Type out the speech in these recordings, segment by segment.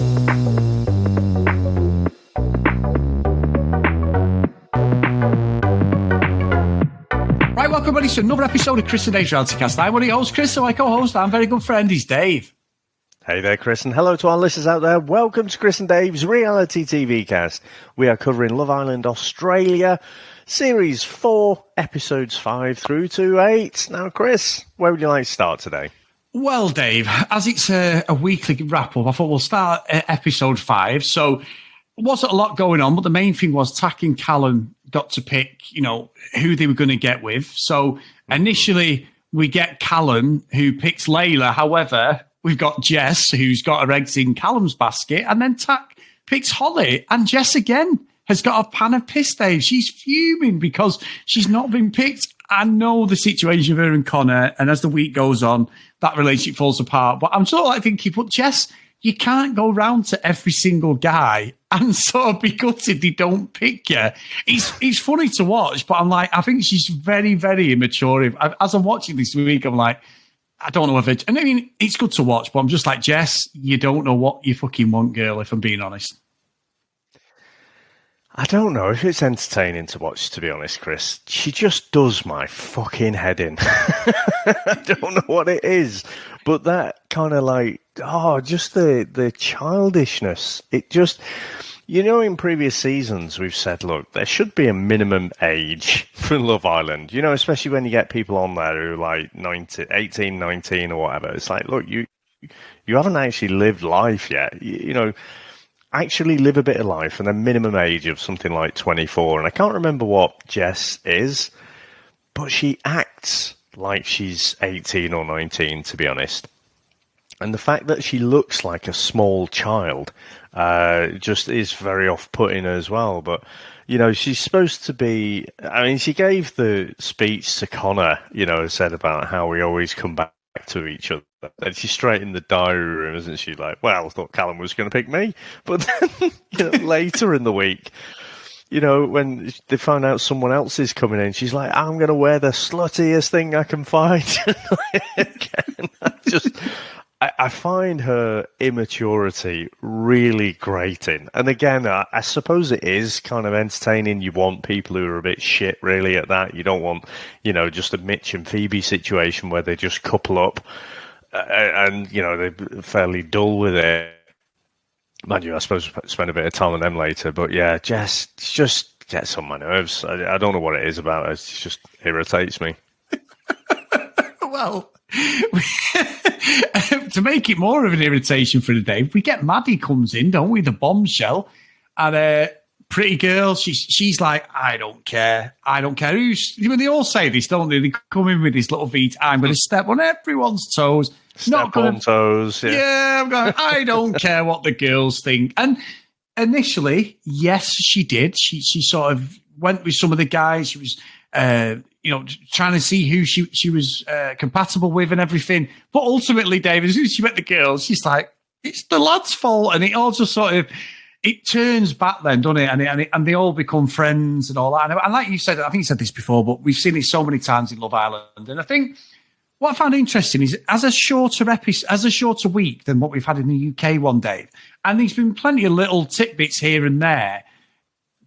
Right, welcome everybody to another episode of Chris and Dave's Reality Cast. I'm one of your hosts, Chris, so my co-host, our very good friend, is Dave. Hey there, Chris, and hello to our listeners out there. Welcome to Chris and Dave's Reality TV Cast. We are covering Love Island Australia, Series 4, Episodes 5 through to 8. Now, Chris, where would you like to start today? Well, Dave, as it's a weekly wrap-up, I thought we'll start at Episode 5. So, there wasn't a lot going on, but the main thing was Tack and Callum got to pick, who they were going to get with. So, initially, we get Callum, who picks Layla. However, we've got Jess, who's got her eggs in Callum's basket, and then Tack picks Holly, and Jess again has got a pan of piss, Dave. She's fuming because she's not been picked. I know the situation with her and Connor, and as the week goes on, that relationship falls apart. But I'm sort of like thinking, but Jess, you can't go round to every single guy and sort of be gutted they don't pick you. It's funny to watch, but I'm like, I think she's very, very immature. As I'm watching this week, I'm like, I don't know if it... And I mean, it's good to watch, but I'm just like, Jess, you don't know what you fucking want, girl, if I'm being honest. I don't know if it's entertaining to watch, to be honest, Chris. She just does my fucking head in. I don't know what it is, but that kind of like, just the childishness. It just... in previous seasons, we've said, look, there should be a minimum age for Love Island, especially when you get people on there who are like 18, 19 or whatever. It's like, look, you haven't actually lived life yet. Actually live a bit of life, and then minimum age of something like 24. And I can't remember what Jess is, but she acts like she's 18 or 19, to be honest. And the fact that she looks like a small child just is very off-putting as well. But, she's supposed to be... I mean, she gave the speech to Connor, said about how we always come back to each other. And she's straight in the diary room, isn't she? Like, well, I thought Callum was going to pick me. But then, later in the week... when they find out someone else is coming in, she's like, I'm going to wear the sluttiest thing I can find. I find her immaturity really grating. And again, I suppose it is kind of entertaining. You want people who are a bit shit, really, at that. You don't want, just a Mitch and Phoebe situation where they just couple up and, they're fairly dull with it. Mind you, I suppose we'll spend a bit of time on them later. But yeah, Jess just gets on my nerves. I don't know what it is about her. It just irritates me. Well, to make it more of an irritation for the day, we get Maddie comes in, don't we? The bombshell. And pretty girl, she's like, I don't care. When they all say this, don't they? They come in with this little beat. I'm going to step on everyone's toes. On toes, yeah. Yeah, I'm going, I don't care what the girls think. And initially, yes, she did. She sort of went with some of the guys. She was, trying to see who she was compatible with and everything. But ultimately, David, as soon as she met the girls, she's like, it's the lad's fault. And it all just sort of, it turns back then, doesn't it? And they all become friends and all that. And like you said, I think you said this before, but we've seen it so many times in Love Island. And I think what I found interesting is as a shorter week than what we've had in the UK one day, and there's been plenty of little tidbits here and there.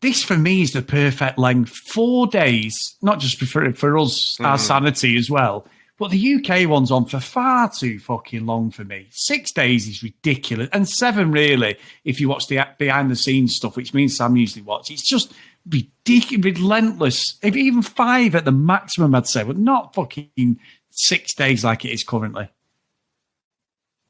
This for me is the perfect length. 4 days, not just for us, our sanity as well, but the UK one's on for far too fucking long for me. 6 days is ridiculous, and 7 really if you watch the behind the scenes stuff, which means Sam usually watch. It's just ridiculous, relentless. If even 5 at the maximum, I'd say, but not fucking 6 days like it is currently.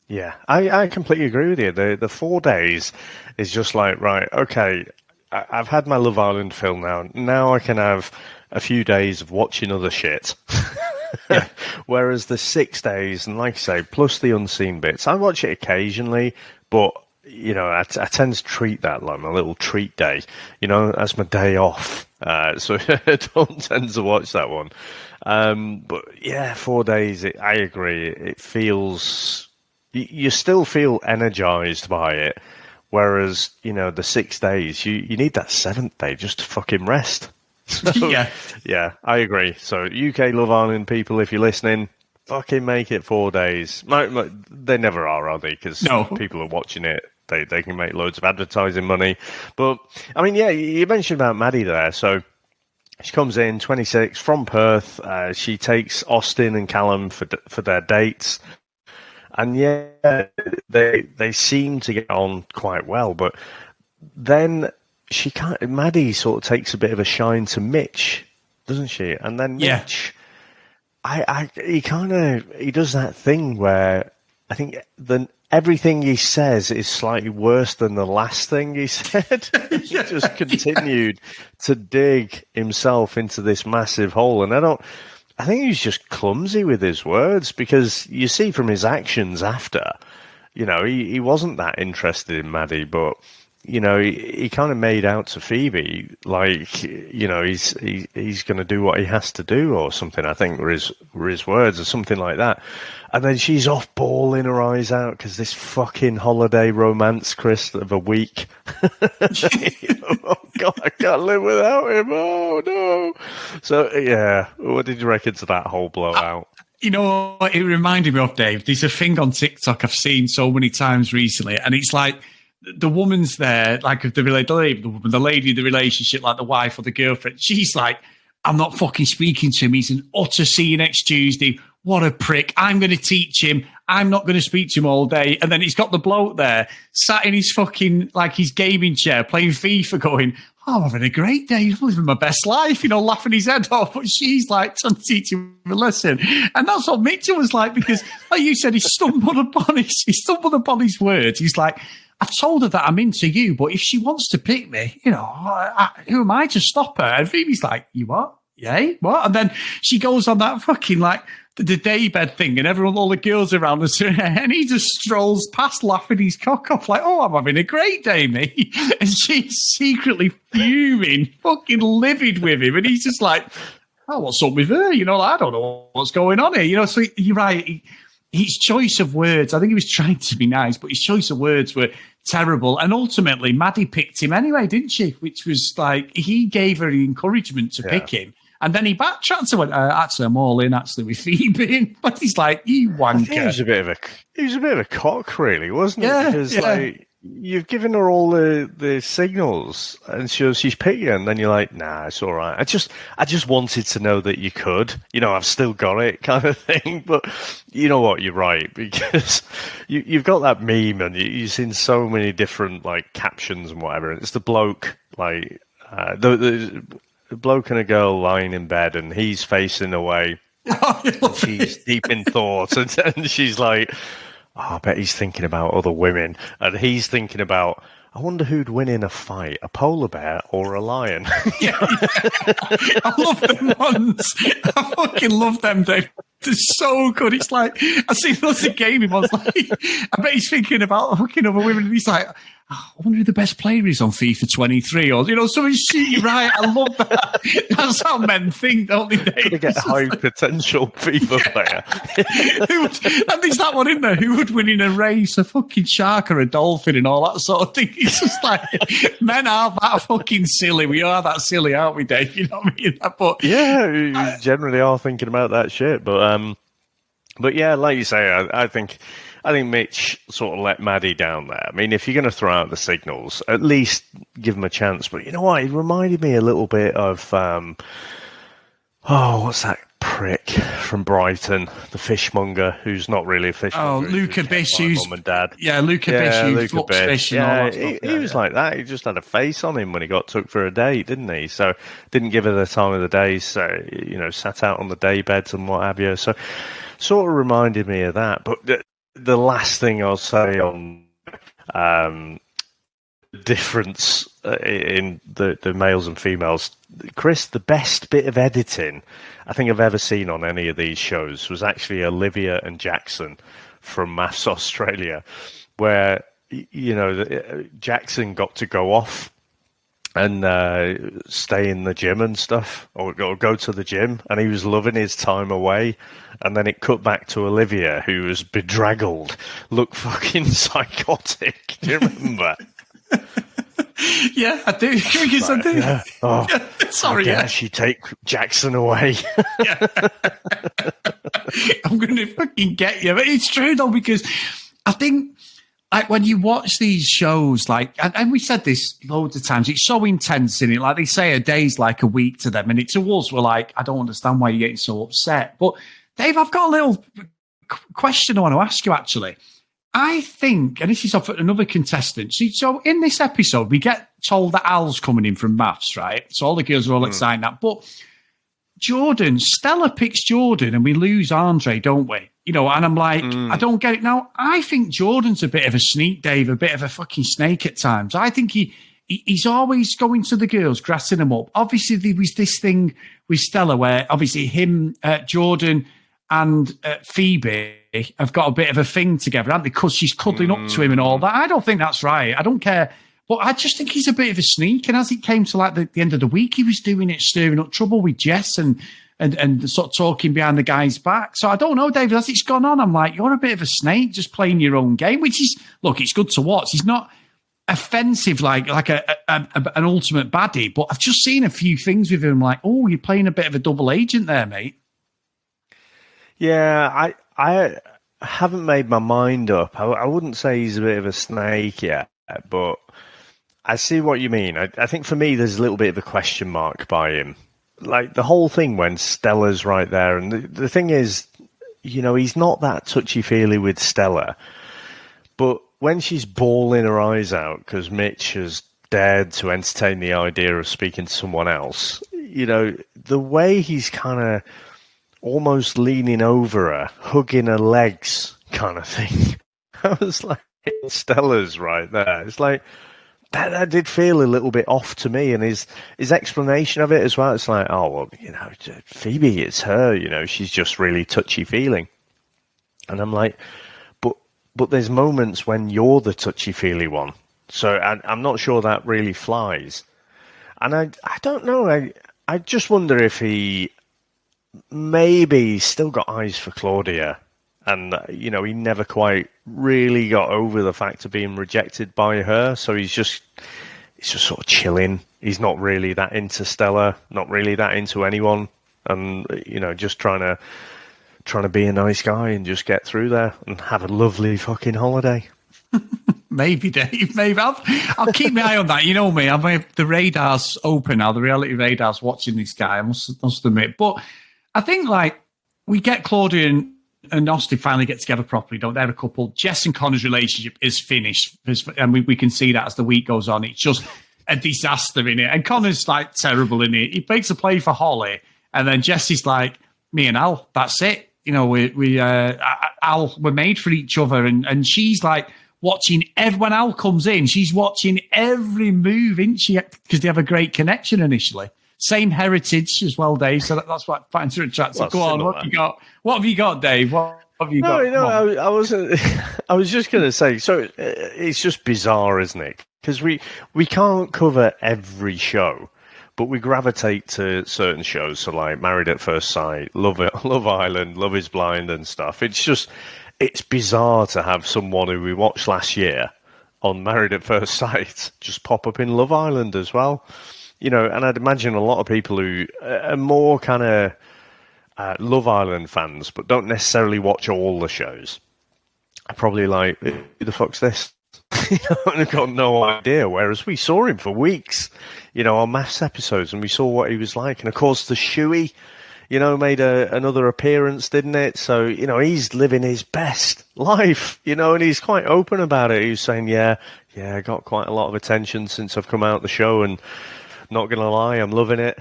Yeah, I completely agree with you. The 4 days is just like, right, okay, I've had my Love Island film now. Now I can have a few days of watching other shit. Yeah. Whereas the 6 days, and like I say, plus the unseen bits, I watch it occasionally, but, I tend to treat that like my little treat day. That's my day off. So I don't tend to watch that one. But yeah, 4 days, I agree. It feels... You still feel energized by it. Whereas, the 6 days, you need that 7th day just to fucking rest. So, yeah, I agree. So UK Love Island people, if you're listening, fucking make it 4 days. They never are they? Because people are watching it they can make loads of advertising money. But I mean, yeah, you mentioned about Maddie there. So she comes in 26 from Perth. She takes Austin and Callum for their dates. And yeah, they seem to get on quite well, but then Maddie sort of takes a bit of a shine to Mitch, doesn't she? And then Mitch, he does that thing where I think everything he says is slightly worse than the last thing he said. He just continued to dig himself into this massive hole, and I think he's just clumsy with his words, because you see from his actions after, he wasn't that interested in Maddie, but, he kind of made out to Phoebe like, he's going to do what he has to do or something, I think were his words or something like that. And then she's off bawling her eyes out because this fucking holiday romance, Chris, of a week. Oh, God, I can't live without him. Oh, no. So, yeah, what did you reckon to that whole blowout? You know what it reminded me of, Dave? There's a thing on TikTok I've seen so many times recently, and it's like the woman's there, like the lady in the relationship, like the wife or the girlfriend. She's like, I'm not fucking speaking to him. He's an utter see you next Tuesday. What a prick. I'm going to teach him. I'm not going to speak to him all day. And then he's got the bloke there, sat in his fucking, like his gaming chair, playing FIFA, going, oh, I'm having a great day. I'm living my best life, laughing his head off. But she's like trying to teach him a lesson. And that's what Mitchell was like, because, like you said, he stumbled upon his words. He's like, I told her that I'm into you, but if she wants to pick me, who am I to stop her? And Phoebe's like, you what? Yay? What? And then she goes on that fucking, like, the daybed thing, and all the girls around us, and he just strolls past laughing his cock off like, oh, I'm having a great day, mate. And she's secretly fuming, fucking livid with him. And he's just like, oh, what's up with her? I don't know what's going on here. So you're right. His choice of words, I think he was trying to be nice, but his choice of words were terrible. And ultimately, Maddie picked him anyway, didn't she? Which was like, he gave her the encouragement to pick him. And then he backtracked and went, actually, I'm all in, actually, with Phoebe. But he's like, you wanker. He was a bit of a cock, really, wasn't it? Because, like, you've given her all the signals, and she's picking, and then you're like, nah, it's all right. I just wanted to know that you could. I've still got it, kind of thing. But you know what? You're right, because you've got that meme, and you've seen so many different, like, captions and whatever. And it's the bloke, like, the bloke and a girl lying in bed, and he's facing away. And she's deep in thought, and she's like, I bet he's thinking about other women, and he's thinking about, I wonder who'd win in a fight, a polar bear or a lion. I love them ones. I fucking love them, Dave. They're so good. It's like, I see lots of gaming ones. Like, I bet he's thinking about hooking other women, and he's like, I wonder who the best player is on FIFA 23, or something shitty. Right? I love that. That's how men think, don't they? To get a high potential FIFA player. And there's that one in there. Who would win in a race? A fucking shark or a dolphin and all that sort of thing. It's just like, men are that fucking silly. We are that silly, aren't we, Dave? You know what I mean? But yeah, we generally are thinking about that shit. But yeah, like you say, I think Mitch sort of let Maddie down there. I mean, if you're going to throw out the signals, at least give him a chance. But you know what? It reminded me a little bit of, what's that prick from Brighton, the fishmonger, who's not really a fishmonger. Oh, Luca Bish, who's mum and dad. Yeah, Luca Bish, who fucks fish and all that stuff. He was like that. He just had a face on him when he got took for a date, didn't he? So didn't give her the time of the day. So sat out on the day beds and what have you. So sort of reminded me of that. But the last thing I'll say on difference in the males and females, Chris, the best bit of editing I think I've ever seen on any of these shows was actually Olivia and Jackson from MAFS Australia, where Jackson got to go off and stay in the gym and stuff, or go to the gym, and he was loving his time away. And then it cut back to Olivia, who was bedraggled, looked fucking psychotic. Do you remember? Yeah, I do. Because I do. Yeah. Oh, sorry, how dare she take Jackson away? I'm going to fucking get you. But it's true, though, because I think like when you watch these shows, like, and we said this loads of times, it's so intense in it. Like they say, a day's like a week to them, and it to us, we're like, I don't understand why you're getting so upset. But Dave, I've got a little question I want to ask you. Actually, I think, and this is off another contestant. So in this episode, we get told that Al's coming in from MAFS, right? So all the girls are all excited that, but Stella picks Jordan, and we lose Andre, don't we? You know, and I'm like, I don't get it. Now, I think Jordan's a bit of a sneak, Dave, a bit of a fucking snake at times. I think he's always going to the girls, grassing them up. Obviously, there was this thing with Stella where obviously him, Jordan and Phoebe have got a bit of a thing together, haven't they? Because she's cuddling up to him and all that. I don't think that's right. I don't care. But I just think he's a bit of a sneak. And as it came to like the end of the week, he was doing it, stirring up trouble with Jess and sort of talking behind the guy's back. So I don't know, David, as it's gone on, I'm like, you're a bit of a snake just playing your own game, which is, look, it's good to watch. He's not offensive like an ultimate baddie, but I've just seen a few things with him like, oh, you're playing a bit of a double agent there, mate. Yeah, I haven't made my mind up. I wouldn't say he's a bit of a snake yet, but I see what you mean. I think for me, there's a little bit of a question mark by him. Like the whole thing when Stella's right there. And the thing is, you know, he's not that touchy-feely with Stella. But when she's bawling her eyes out because Mitch has dared to entertain the idea of speaking to someone else, you know, the way he's kind of almost leaning over her, hugging her legs kind of thing. I was like, Stella's right there. It's like, that did feel a little bit off to me, and his explanation of it as well. It's like, oh well, you know, Phoebe, it's her. You know, she's just really touchy feeling, and I'm like, but there's moments when you're the touchy feely one. So I'm not sure that really flies, and I don't know. I just wonder if he maybe still got eyes for Claudia. And, you know, he never quite really got over the fact of being rejected by her. So he's just sort of chilling. He's not really that into Stella, not really that into anyone. And, you know, just trying to be a nice guy and just get through there and have a lovely fucking holiday. Maybe, Dave. Maybe. I'll keep my eye on that. You know me. The radar's open now. The reality radar's watching this guy, I must admit. But I think, like, we get Claudia and Austin finally get together properly, don't they? They're a couple. Jess and Connor's relationship is finished, and we can see that as the week goes on. It's just a disaster in it. And Connor's like terrible in it. He makes a play for Holly, and then Jess is like, me and Al, that's it. You know, Al, we're made for each other. And she's like watching when Al comes in, she's watching every move, isn't she? Because they have a great connection initially. Same heritage as well, Dave. So that's what finds her attractive. Go on, what have you got? What have you got, Dave? What have you got? No, I wasn't. I was just going to say. So it's just bizarre, isn't it? Because we can't cover every show, but we gravitate to certain shows. So like Married at First Sight, Love Island, Love Is Blind, and stuff. It's bizarre to have someone who we watched last year on Married at First Sight just pop up in Love Island as well. You know, and I'd imagine a lot of people who are more kind of Love Island fans, but don't necessarily watch all the shows, are probably like, who the fuck's this? You know, and I've got no idea. Whereas we saw him for weeks, you know, on MAFS episodes, and we saw what he was like. And of course, the Shuey, you know, made another appearance, didn't it? So, you know, he's living his best life, you know, and he's quite open about it. He was saying, yeah, I got quite a lot of attention since I've come out the show, and not going to lie, I'm loving it.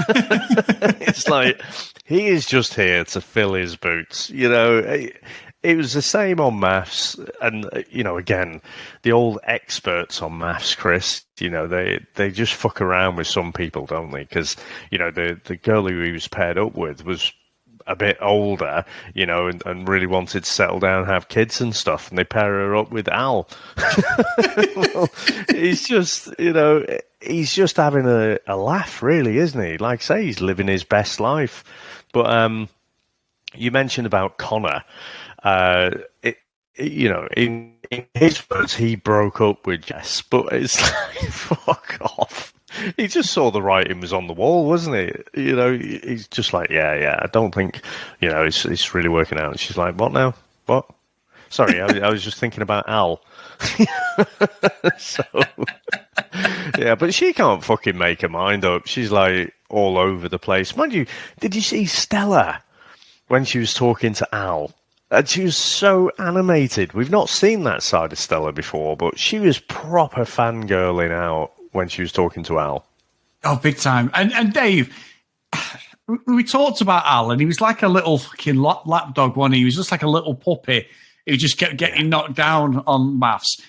It's like, he is just here to fill his boots. You know, it was the same on MAFS. And, you know, again, the old experts on MAFS, Chris, you know, they just fuck around with some people, don't they? Because, you know, the girl who he was paired up with was a bit older, you know, and really wanted to settle down, have kids and stuff, and they pair her up with Al. Well, he's just, you know, he's just having a laugh, really, isn't he? Like I say, he's living his best life. But you mentioned about Connor. You know, in his words, he broke up with Jess, but it's like, fuck off. He just saw the writing was on the wall, wasn't he? You know, he's just like, yeah, I don't think, it's really working out. And she's like, what now? What? Sorry, I was just thinking about Al. So, yeah, but she can't fucking make her mind up. She's like all over the place. Mind you, did you see Stella when she was talking to Al? And she was so animated. We've not seen that side of Stella before, but she was proper fangirling out when she was talking to Al. Oh, big time. And Dave, we talked about Al, and he was like a little fucking lapdog one. He was just like a little puppy who just kept getting knocked down on MAFS.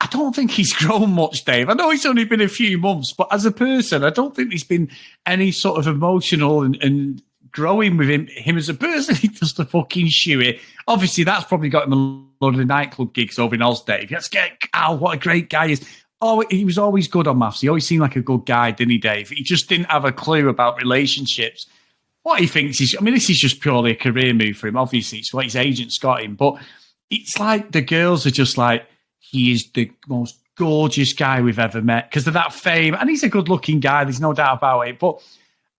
I don't think he's grown much, Dave. I know it's only been a few months, but as a person, I don't think there's been any sort of emotional and growing with him as a person. He does the fucking shoe it. Obviously, that's probably got him a lot of the nightclub gigs over in Oz, Dave. Let's get Al, what a great guy he is. Oh, he was always good on MAFS. He always seemed like a good guy, didn't he, Dave? He just didn't have a clue about relationships. What he thinks is, I mean, this is just purely a career move for him. Obviously, it's what his agent's got him. But it's like the girls are just like, he is the most gorgeous guy we've ever met because of that fame. And he's a good-looking guy. There's no doubt about it. But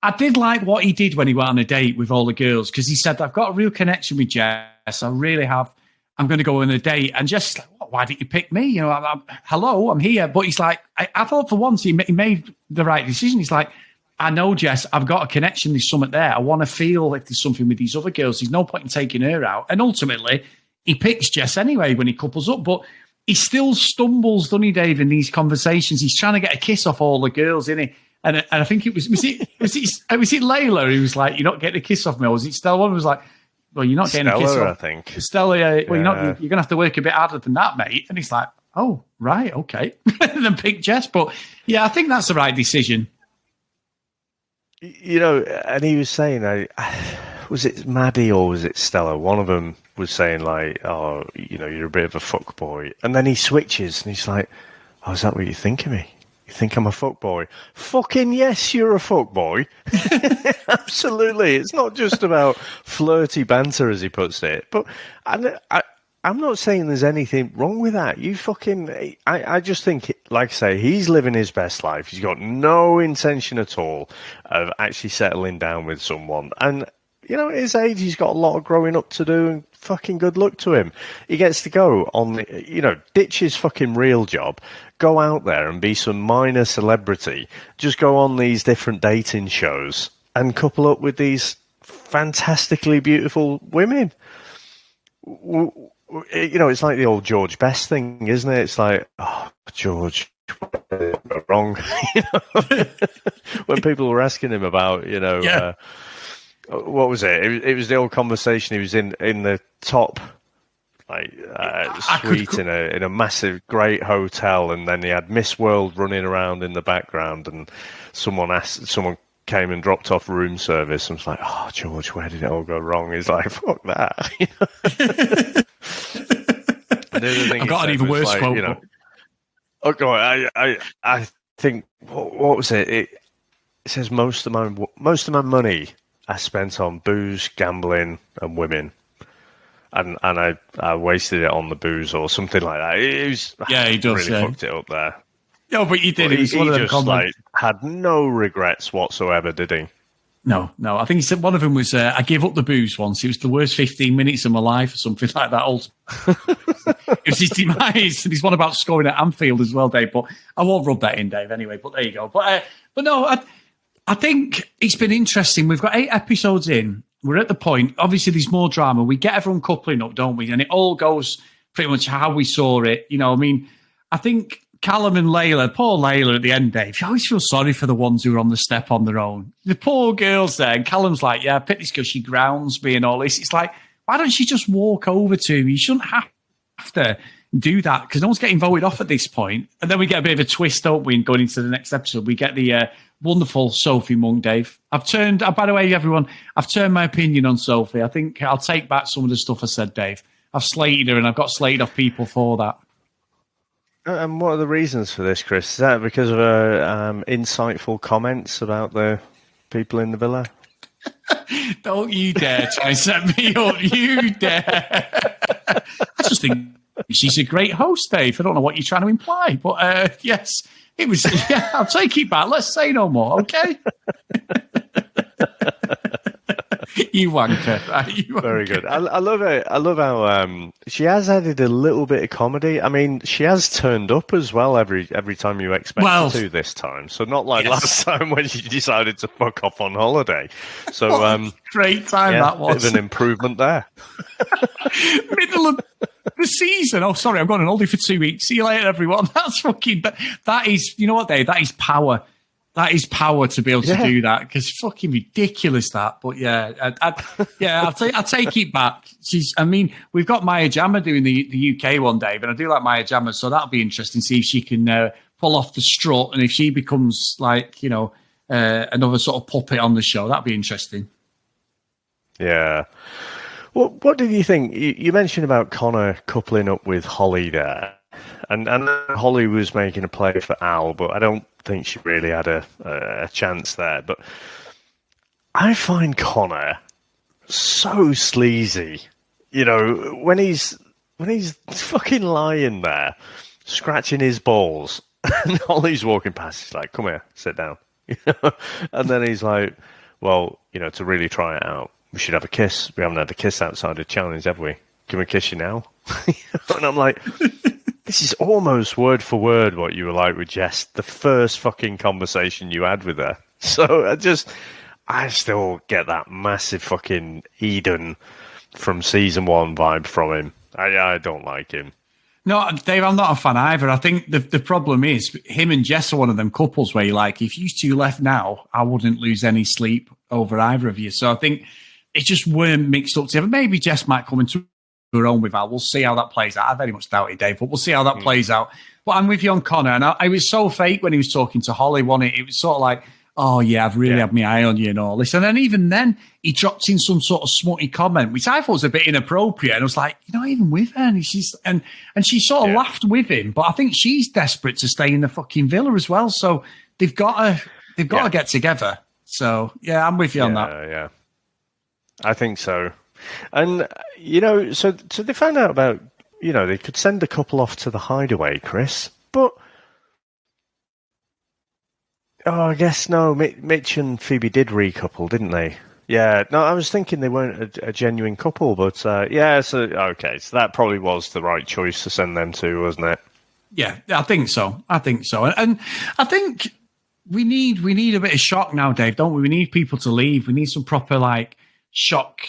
I did like what he did when he went on a date with all the girls because he said, I've got a real connection with Jess. I really have. I'm going to go on a date. And Jess is like, why didn't you pick me? You know, hello, I'm here. But he's like, I thought for once he made the right decision. He's like, I know, Jess, I've got a connection. There's something there. I want to feel if there's something with these other girls. There's no point in taking her out. And ultimately, he picks Jess anyway when he couples up. But he still stumbles, doesn't he, Dave, in these conversations? He's trying to get a kiss off all the girls, isn't he? And I think it was it Layla who was like, you're not getting a kiss off me? Or was it Stella? One was like, well, you're not getting Stella, a kiss off. I think. Stella, well, you're going to have to work a bit harder than that, mate. And he's like, oh, right, okay. And then pick Jess. But yeah, I think that's the right decision. You know, and he was saying, was it Maddie or was it Stella? One of them was saying like, oh, you know, you're a bit of a fuckboy. And then he switches and he's like, oh, is that what you think of me? You think I'm a fuckboy? Fucking yes, you're a fuckboy. Absolutely. It's not just about flirty banter, as he puts it. But I'm not saying there's anything wrong with that. You fucking... I just think, like I say, he's living his best life. He's got no intention at all of actually settling down with someone. And, you know, at his age, he's got a lot of growing up to do, and fucking good luck to him. He gets to go on, you know, ditch his fucking real job, go out there and be some minor celebrity, just go on these different dating shows and couple up with these fantastically beautiful women. You know, it's like the old George Best thing, isn't it? It's like, oh, George, wrong. You know? When people were asking him about, you know, yeah. What was it? It was the old conversation. He was in the top like suite in a massive, great hotel, and then he had Miss World running around in the background, and someone came and dropped off room service, and was like, "Oh, George, where did it all go wrong?" He's like, "Fuck that." I've got an even worse quote. You know, oh God, I think what was it? It says most of my money I spent on booze, gambling, and women, and I wasted it on the booze or something like that. It was, he does. Really fucked it up there. No, but he did. But he one of them just like had no regrets whatsoever, did he? No. I think he said one of them was, I gave up the booze once. It was the worst 15 minutes of my life or something like that. It was his demise. And he's one about scoring at Anfield as well, Dave. But I won't rub that in, Dave, anyway. But there you go. But no, I think it's been interesting. We've got 8 episodes in. We're at the point. Obviously, there's more drama. We get everyone coupling up, don't we? And it all goes pretty much how we saw it. You know, I mean, I think Callum and Layla, poor Layla at the end, Dave, you always feel sorry for the ones who are on the step on their own. The poor girls there. And Callum's like, yeah, I picked this because she grounds me and all this. It's like, why don't she just walk over to me? You shouldn't have to do that because no one's getting voted off at this point. And then we get a bit of a twist, don't we? And going into the next episode, we get the wonderful Sophie Monk, Dave. By the way, everyone, I've turned my opinion on Sophie. I think I'll take back some of the stuff I said, Dave. I've slated her and I've got slated off people for that. And what are the reasons for this, Chris? Is that because of her insightful comments about the people in the villa? Don't you dare try and set me up. You dare. I just think she's a great host, Dave. I don't know what you're trying to imply, but yes, it was. Yeah, I'll take it back. Let's say no more, okay? You wanker. Right? You wanker. Very good. I love it. I love how she has added a little bit of comedy. I mean, she has turned up as well every time you expect her to this time. So not like last time when she decided to fuck off on holiday. So great time that was. Bit of an improvement there. Middle of the season. Oh, sorry, I'm going on holiday for 2 weeks. See you later, everyone. That's fucking. That is. You know what, Dave? That is power. That is power to be able to do that, because fucking ridiculous that. But yeah, I'll take it back. I mean, we've got Maya Jama doing the UK one, Dave, and I do like Maya Jama, so that'll be interesting. See if she can pull off the strut, and if she becomes like another sort of puppet on the show, that'll be interesting. Yeah. What did you think? You mentioned about Connor coupling up with Holly there. And Holly was making a play for Al, but I don't think she really had a chance there. But I find Connor so sleazy. You know, when he's fucking lying there, scratching his balls, and Holly's walking past, he's like, "Come here, sit down." And then he's like, "Well, to really try it out, we should have a kiss. We haven't had a kiss outside the challenge, have we? Can we kiss you now?" And I'm like, this is almost word for word what you were like with Jess, the first fucking conversation you had with her. So I still get that massive fucking Eden from season 1 vibe from him. I don't like him. No, Dave, I'm not a fan either. I think the problem is him and Jess are one of them couples where you're like, if you two left now, I wouldn't lose any sleep over either of you. So I think it just weren't mixed up together. Maybe Jess might come into her own with Al. We'll see how that plays out. I very much doubt it, Dave, but we'll see how that plays out. But I'm with you on Connor, and I was so fake when he was talking to Holly, wasn't it? It was sort of like, oh yeah, I've really had my eye on you and all this. And then even then, he dropped in some sort of smutty comment, which I thought was a bit inappropriate. And I was like, you're not even with her. And she sort of laughed with him. But I think she's desperate to stay in the fucking villa as well. So they've got to get together. So yeah, I'm with you on that. Yeah, I think so. And, so they found out about, they could send a couple off to the hideaway, Chris, but, I guess no, Mitch and Phoebe did recouple, didn't they? Yeah, no, I was thinking they weren't a genuine couple, but, so that probably was the right choice to send them to, wasn't it? Yeah, I think so. And I think we need a bit of shock now, Dave, don't we? We need people to leave. We need some proper, shock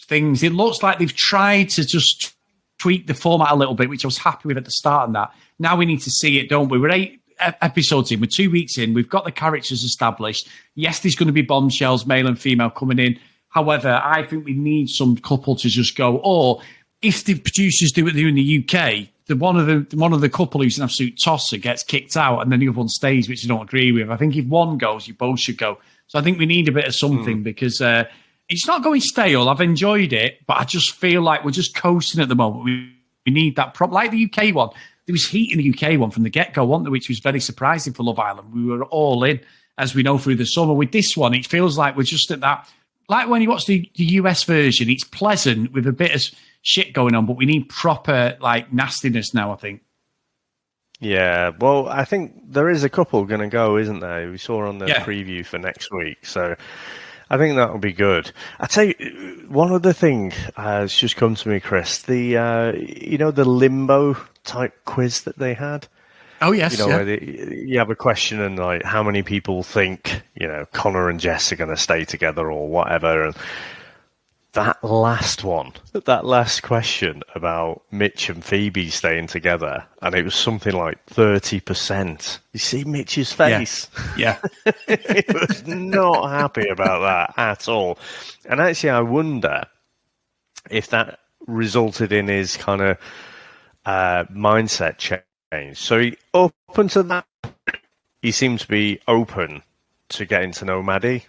things. It looks like they've tried to just tweak the format a little bit, which I was happy with at the start of that. Now we need to see it, don't we? We're 8 episodes in, we're 2 weeks in, we've got the characters established. Yes, there's going to be bombshells, male and female coming in. However, I think we need some couple to just go, or if the producers do what they do in the UK, one of the couple who's an absolute tosser gets kicked out and then the other one stays, which I don't agree with. I think if one goes, you both should go. So I think we need a bit of something because it's not going stale. I've enjoyed it, but I just feel like we're just coasting at the moment. We need that like the UK one. There was heat in the UK one from the get-go, wasn't there, which was very surprising for Love Island. We were all in, as we know, through the summer. With this one, it feels like we're just at that. Like when you watch the US version, it's pleasant with a bit of shit going on, but we need proper nastiness now, I think. Yeah, well, I think there is a couple going to go, isn't there? We saw on the preview for next week, so I think that'll be good. I tell you, one other thing has just come to me, Chris. The the limbo type quiz that they had. Oh yes, where you have a question and how many people think Connor and Jess are going to stay together or whatever, and that last question about Mitch and Phoebe staying together, and it was something like 30%. You see Mitch's face? Yeah. He was not happy about that at all. And actually, I wonder if that resulted in his kind of mindset change. So up until that, he seemed to be open to getting to know Maddie.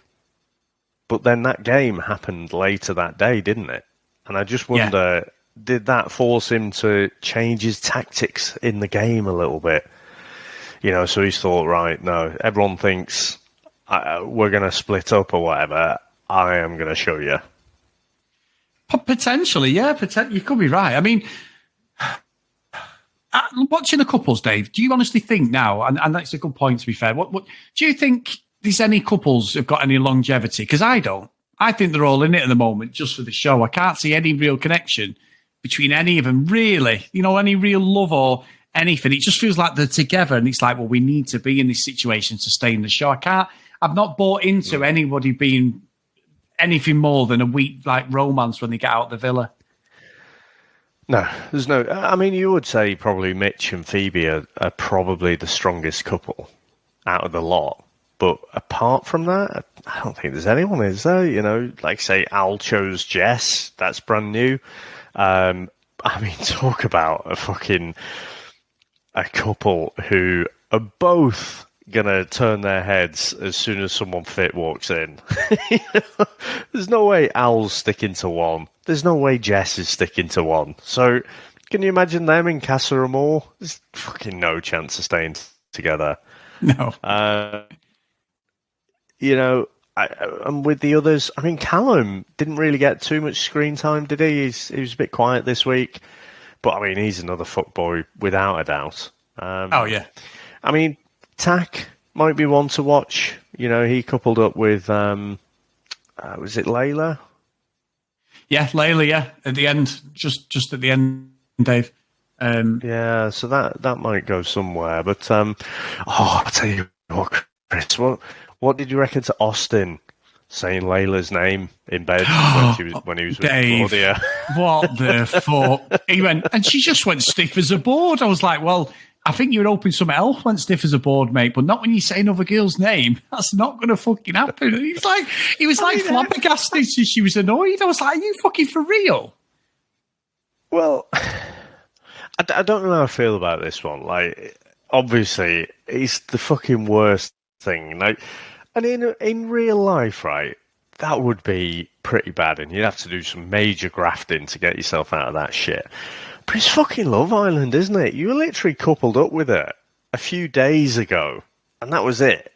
But then that game happened later that day, didn't it? And I just wonder, did that force him to change his tactics in the game a little bit? So he's thought, right, no, everyone thinks we're going to split up or whatever. I am going to show you. Potentially, yeah. You could be right. I mean, watching the couples, Dave, do you honestly think now, and that's a good point to be fair, what do you think there's any couples who've got any longevity? Because I don't. I think they're all in it at the moment just for the show. I can't see any real connection between any of them, really. Any real love or anything. It just feels like they're together, and it's like, well, we need to be in this situation to stay in the show. I've not bought into anybody being anything more than a weak romance when they get out of the villa. No, there's no. I mean, you would say probably Mitch and Phoebe are probably the strongest couple out of the lot. But apart from that, I don't think there's anyone, is there? Like say Al chose Jess. That's brand new. I mean, talk about a couple who are both gonna turn their heads as soon as someone fit walks in. There's no way Al's sticking to one. There's no way Jess is sticking to one. So can you imagine them in Casa Amor? There's fucking no chance of staying together. No. And with the others, I mean, Callum didn't really get too much screen time, did he? He was a bit quiet this week. But, I mean, he's another fuckboy without a doubt. Oh, yeah. I mean, Tak might be one to watch. He coupled up with, was it Layla? Yeah, Layla, yeah. At the end, just at the end, Dave. Yeah, so that might go somewhere. But, I'll tell you what, Chris, what did you reckon to Austin saying Layla's name in bed when he was with Dave, Claudia? What the fuck? He went, and she just went stiff as a board. I was like, well, I think you were hoping something else went stiff as a board, mate, but not when you say another girl's name. That's not going to fucking happen. He was like flabbergasted, so she was annoyed. I was like, are you fucking for real? Well, I don't know how I feel about this one. Like, obviously, it's the fucking worst thing. Like, and in real life, right, that would be pretty bad, and you'd have to do some major grafting to get yourself out of that shit. But it's fucking Love Island, isn't it? You were literally coupled up with her a few days ago, and that was it.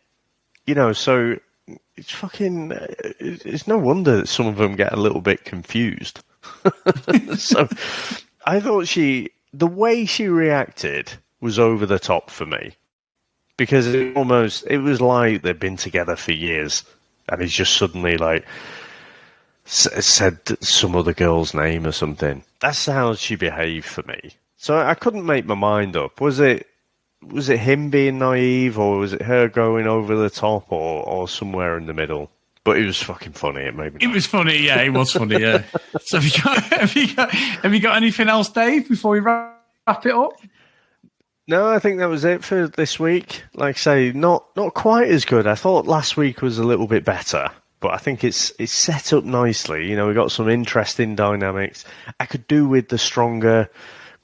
So it's fucking... It's no wonder that some of them get a little bit confused. So I thought the way she reacted was over the top for me. Because it was like they'd been together for years, and he's just suddenly said some other girl's name or something. That's how she behaved for me. So I couldn't make my mind up. Was it him being naive, or was it her going over the top, or somewhere in the middle? But it was fucking funny. It was funny, yeah. It was funny, yeah. So have you got anything else, Dave, before we wrap it up? No, I think that was it for this week. Like I say, not quite as good. I thought last week was a little bit better, but I think it's set up nicely. We got some interesting dynamics. I could do with the stronger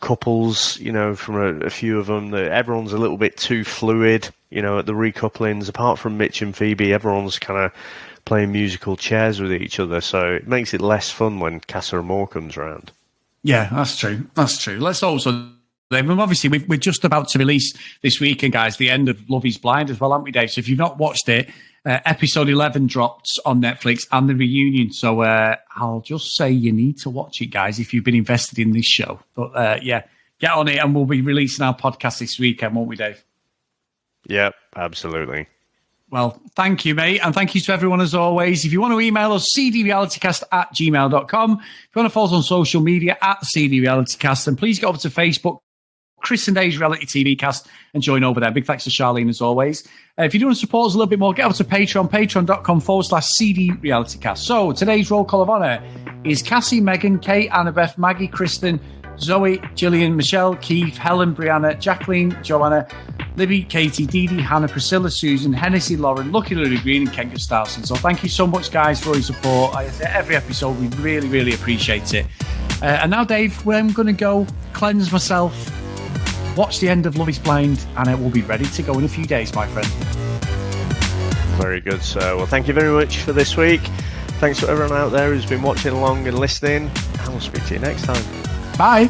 couples, from a few of them. Everyone's a little bit too fluid, at the recouplings. Apart from Mitch and Phoebe, everyone's kind of playing musical chairs with each other, so it makes it less fun when Casa Amor comes around. Yeah, that's true. Let's also... Obviously, we're just about to release this weekend, guys, the end of Love is Blind as well, aren't we, Dave? So if you've not watched it, episode 11 dropped on Netflix and the reunion. So I'll just say you need to watch it, guys, if you've been invested in this show. But yeah, get on it, and we'll be releasing our podcast this weekend, won't we, Dave? Yep, absolutely. Well, thank you, mate. And thank you to everyone as always. If you want to email us, cdrealitycast@gmail.com. If you want to follow us on social media @cdrealitycast, then please go over to Facebook, Chris and Dave's Reality TV Cast, and join over there. Big thanks to Charlene as always. If you do want to support us a little bit more, get over to Patreon, patreon.com/CD Reality Cast. So today's roll call of honour is Cassie, Megan, Kate, Annabeth, Maggie, Kristen, Zoe, Gillian, Michelle, Keith, Helen, Brianna, Jacqueline, Joanna, Libby, Katie, Dee Dee, Hannah, Priscilla, Susan, Hennessy, Lauren, Lucky Lily Green, and Ken Gustafson. So thank you so much, guys, for your support. Like I say, every episode, we really, really appreciate it. And now, Dave, I'm going to go cleanse myself, watch the end of Love is Blind, and it will be ready to go in a few days, my friend. Very good, sir. Well, thank you very much for this week. Thanks to everyone out there who's been watching along and listening, and we'll speak to you next time. Bye.